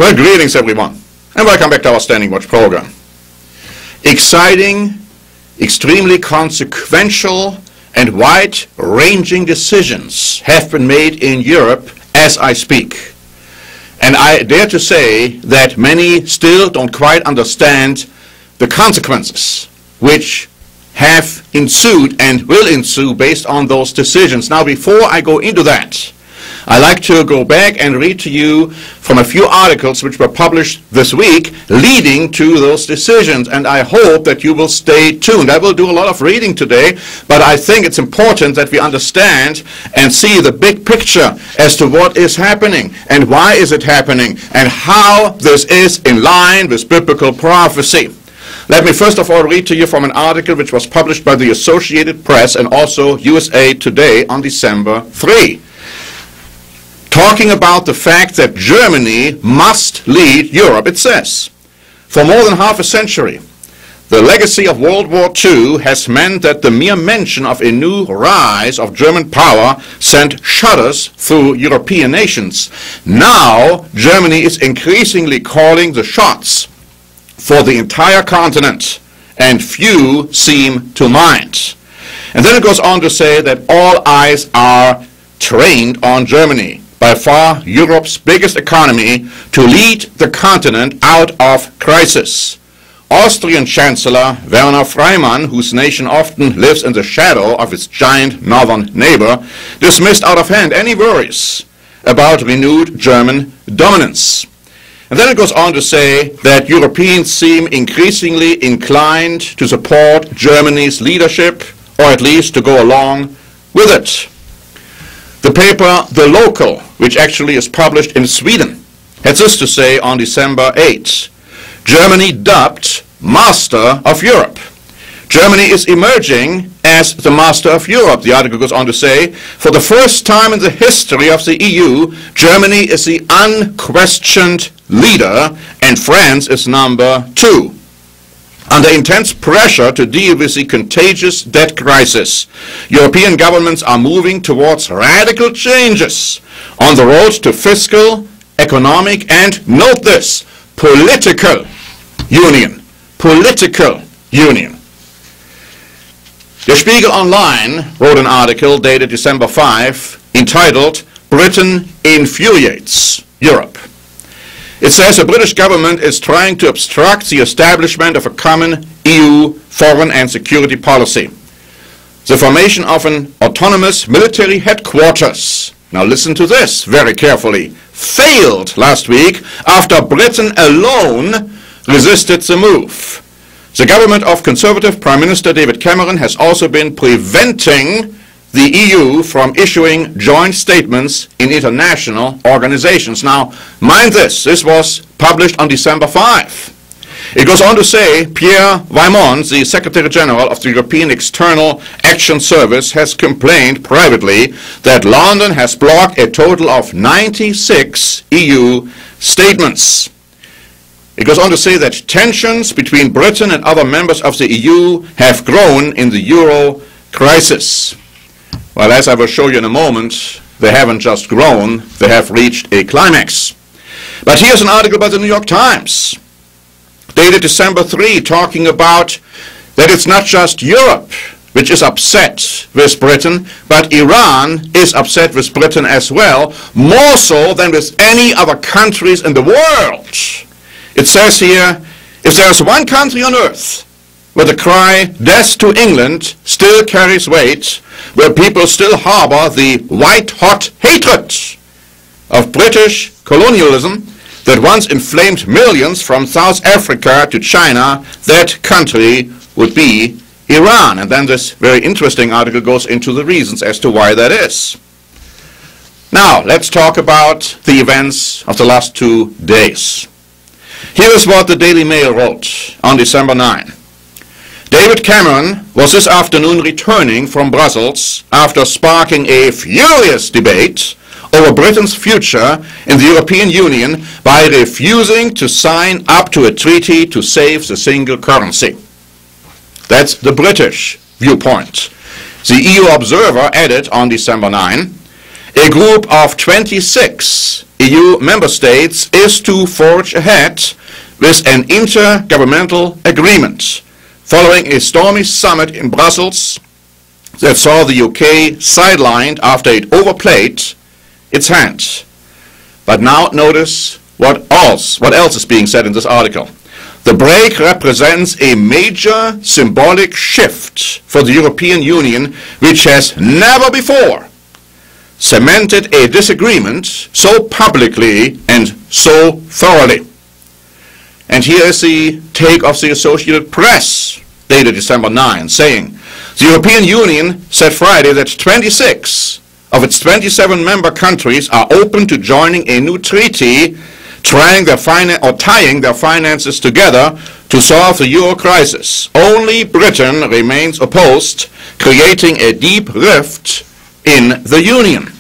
Well, greetings everyone, and welcome back to our Standing Watch program. Exciting, extremely consequential, and wide-ranging decisions have been made in Europe as I speak. And I dare to say that many still don't quite understand the consequences which have ensued and will ensue based on those decisions. Now, before I go into that, I like to go back and read to you from a few articles which were published this week leading to those decisions, and I hope that you will stay tuned. I will do a lot of reading today, but I think it's important that we understand and see the big picture as to what is happening and why is it happening and how this is in line with biblical prophecy. Let me first of all read to you from an article which was published by the Associated Press and also USA Today on December 3. Talking about the fact that Germany must lead Europe. It says, for more than half a century, the legacy of World War II has meant that the mere mention of a new rise of German power sent shudders through European nations. Now, Germany is increasingly calling the shots for the entire continent, and few seem to mind. And then it goes on to say that all eyes are trained on Germany, by far Europe's biggest economy, to lead the continent out of crisis. Austrian Chancellor Werner Freimann, whose nation often lives in the shadow of its giant northern neighbor, dismissed out of hand any worries about renewed German dominance. And then it goes on to say that Europeans seem increasingly inclined to support Germany's leadership, or at least to go along with it. The paper The Local, which actually is published in Sweden, had this to say on December 8. Germany dubbed Master of Europe. Germany is emerging as the Master of Europe. The article goes on to say, for the first time in the history of the EU, Germany is the unquestioned leader and France is number 2. Under intense pressure to deal with the contagious debt crisis, European governments are moving towards radical changes on the road to fiscal, economic, and, note this, political union. Political union. Der Spiegel Online wrote an article dated December 5 entitled, Britain Infuriates Europe. It says the British government is trying to obstruct the establishment of a common EU foreign and security policy. The formation of an autonomous military headquarters, now listen to this very carefully, failed last week after Britain alone resisted the move. The government of Conservative Prime Minister David Cameron has also been preventing the EU from issuing joint statements in international organizations. Now, mind this was published on December 5. It goes on to say, Pierre Vimont, the Secretary General of the European External Action Service, has complained privately that London has blocked a total of 96 EU statements. It goes on to say that tensions between Britain and other members of the EU have grown in the euro crisis. Well, as I will show you in a moment, they haven't just grown, they have reached a climax. But here's an article by the New York Times, dated December 3, talking about that it's not just Europe which is upset with Britain, but Iran is upset with Britain as well, more so than with any other countries in the world. It says here, if there's one country on earth where the cry, death to England, still carries weight, where people still harbor the white-hot hatred of British colonialism that once inflamed millions from South Africa to China, that country would be Iran. And then this very interesting article goes into the reasons as to why that is. Now, let's talk about the events of the last 2 days. Here is what the Daily Mail wrote on December 9. David Cameron was this afternoon returning from Brussels after sparking a furious debate over Britain's future in the European Union by refusing to sign up to a treaty to save the single currency. That's the British viewpoint. The EU Observer added on December 9, a group of 26 EU member states is to forge ahead with an intergovernmental agreement following a stormy summit in Brussels that saw the UK sidelined after it overplayed its hand. But now notice what else is being said in this article. The break represents a major symbolic shift for the European Union, which has never before cemented a disagreement so publicly and so thoroughly. And here is the take of the Associated Press, dated December 9, saying, the European Union said Friday that 26 of its 27 member countries are open to joining a new treaty tying their finances together to solve the euro crisis. Only Britain remains opposed, creating a deep rift in the Union.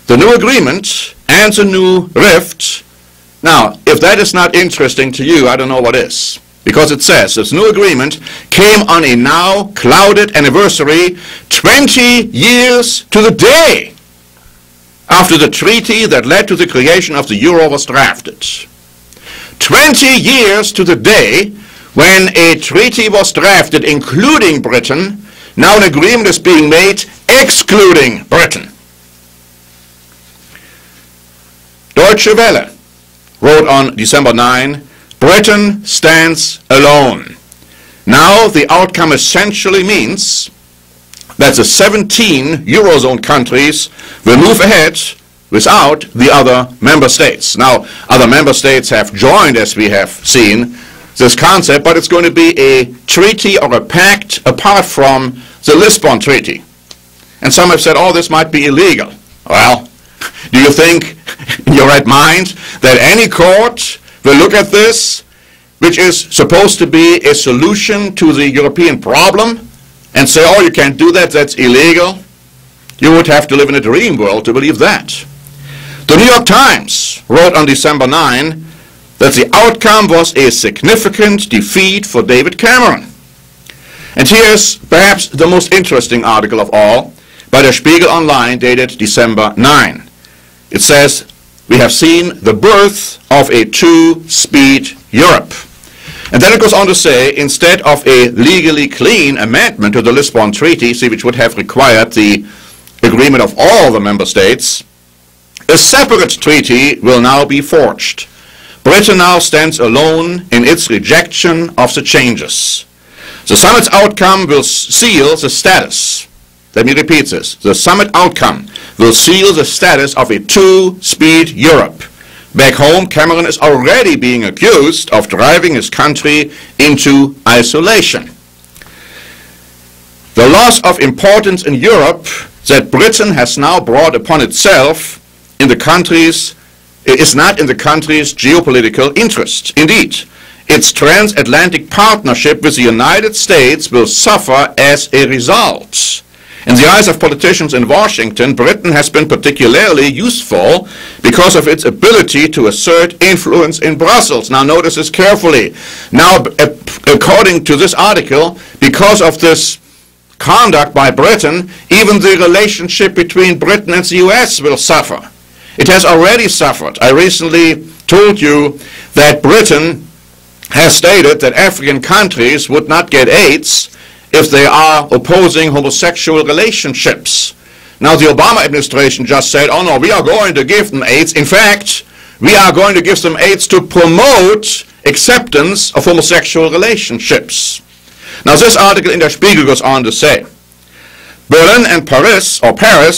The new agreement and the new rift. Now, if that is not interesting to you, I don't know what is. Because it says this new agreement came on a now clouded anniversary 20 years to the day after the treaty that led to the creation of the euro was drafted. 20 years to the day when a treaty was drafted including Britain. Now an agreement is being made excluding Britain. Deutsche Welle wrote on December 9, Britain stands alone. Now the outcome essentially means that the 17 Eurozone countries will move ahead without the other member states. Now, other member states have joined, as we have seen, this concept, but it's going to be a treaty or a pact apart from the Lisbon Treaty. And some have said, oh, this might be illegal. Well, do you think in your right mind that any court will look at this, which is supposed to be a solution to the European problem, and say, oh, you can't do that, that's illegal? You would have to live in a dream world to believe that. The New York Times wrote on December 9 that the outcome was a significant defeat for David Cameron. And here's perhaps the most interesting article of all by Der Spiegel Online, dated December 9. It says, we have seen the birth of a two-speed Europe. And then it goes on to say, instead of a legally clean amendment to the Lisbon Treaty, which would have required the agreement of all the member states, a separate treaty will now be forged. Britain now stands alone in its rejection of the changes. The summit's outcome will seal the status. Let me repeat this. The summit outcome will seal the status of a two-speed Europe. Back home, Cameron is already being accused of driving his country into isolation. The loss of importance in Europe that Britain has now brought upon itself in the countries is not in the country's geopolitical interest. Indeed, its transatlantic partnership with the United States will suffer as a result. In the eyes of politicians in Washington, Britain has been particularly useful because of its ability to assert influence in Brussels. Now notice this carefully. Now, according to this article, because of this conduct by Britain, even the relationship between Britain and the US will suffer. It has already suffered. I recently told you that Britain has stated that African countries would not get AIDS if they are opposing homosexual relationships. Now the Obama administration just said, oh no, we are going to give them AIDS. In fact, we are going to give them AIDS to promote acceptance of homosexual relationships. Now this article in Der Spiegel goes on to say, Berlin and Paris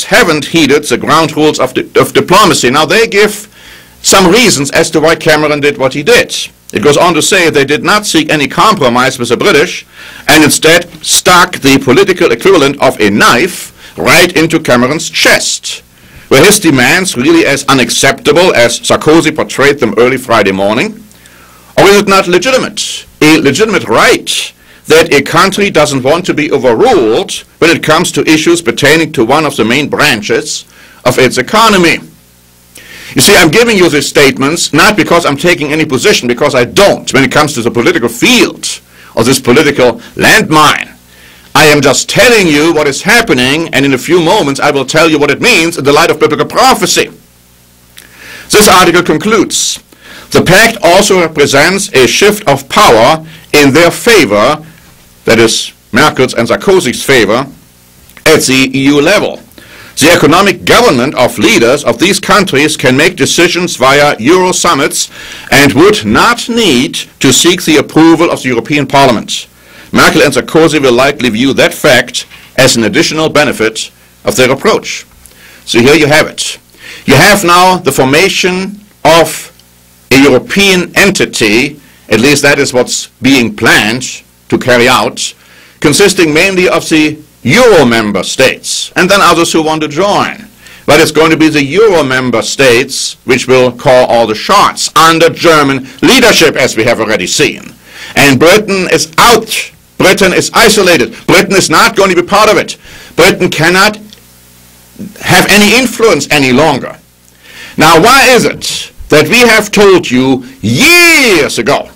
haven't heeded the ground rules of diplomacy. Now they give some reasons as to why Cameron did what he did. It goes on to say they did not seek any compromise with the British and instead stuck the political equivalent of a knife right into Cameron's chest. Were his demands really as unacceptable as Sarkozy portrayed them early Friday morning? Or is it not legitimate? A legitimate right that a country doesn't want to be overruled when it comes to issues pertaining to one of the main branches of its economy. You see, I'm giving you these statements not because I'm taking any position, because I don't when it comes to the political field or this political landmine. I am just telling you what is happening, and in a few moments I will tell you what it means in the light of biblical prophecy. This article concludes, the pact also represents a shift of power in their favor, that is, Merkel's and Sarkozy's favor, at the EU level. The economic government of leaders of these countries can make decisions via Euro summits and would not need to seek the approval of the European Parliament. Merkel and Sarkozy will likely view that fact as an additional benefit of their approach. So here you have it. You have now the formation of a European entity, at least that is what's being planned to carry out, consisting mainly of the Euro member states, and then others who want to join. But it's going to be the Euro member states which will call all the shots under German leadership, as we have already seen. And Britain is out. Britain is isolated. Britain is not going to be part of it. Britain cannot have any influence any longer. Now, why is it that we have told you years ago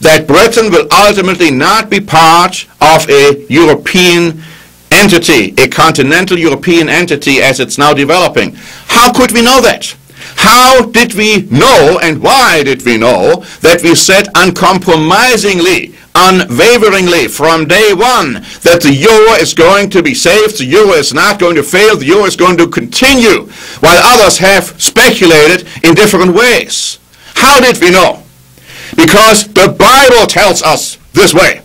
that Britain will ultimately not be part of a European entity, a continental European entity as it's now developing? How could we know that? How did we know, and why did we know, that we said uncompromisingly, unwaveringly from day one that the euro is going to be saved, the euro is not going to fail, the euro is going to continue, while others have speculated in different ways? How did we know? Because the Bible tells us this way.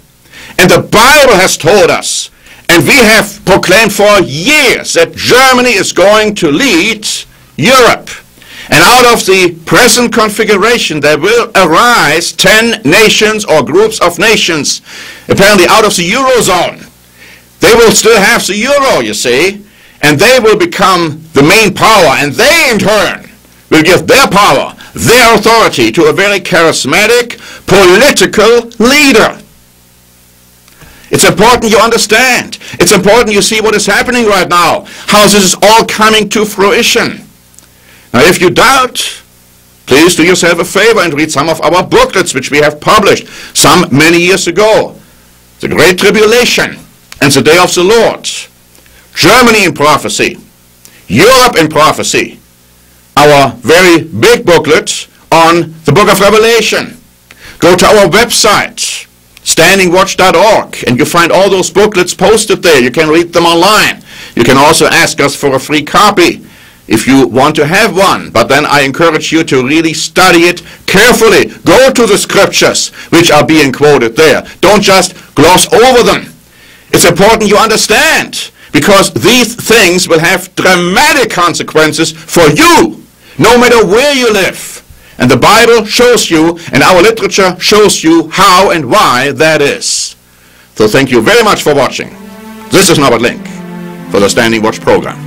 And the Bible has told us, and we have proclaimed for years, that Germany is going to lead Europe. And out of the present configuration there will arise 10 nations or groups of nations, apparently out of the Eurozone. They will still have the euro, you see, and they will become the main power, and they in turn will give their power, their authority to a very charismatic political leader. It's important you understand. It's important you see what is happening right now, how this is all coming to fruition. Now, if you doubt, please do yourself a favor and read some of our booklets which we have published some many years ago. The Great Tribulation and the Day of the Lord. Germany in Prophecy. Europe in Prophecy. Our very big booklet on the book of Revelation. Go to our website, standingwatch.org, and you find all those booklets posted there. You can read them online. You can also ask us for a free copy if you want to have one, but then I encourage you to really study it carefully. Go to the scriptures which are being quoted there. Don't just gloss over them. It's important you understand, because these things will have dramatic consequences for you, no matter where you live. And the Bible shows you, and our literature shows you how and why that is. So thank you very much for watching. This is Norbert Link for the Standing Watch program.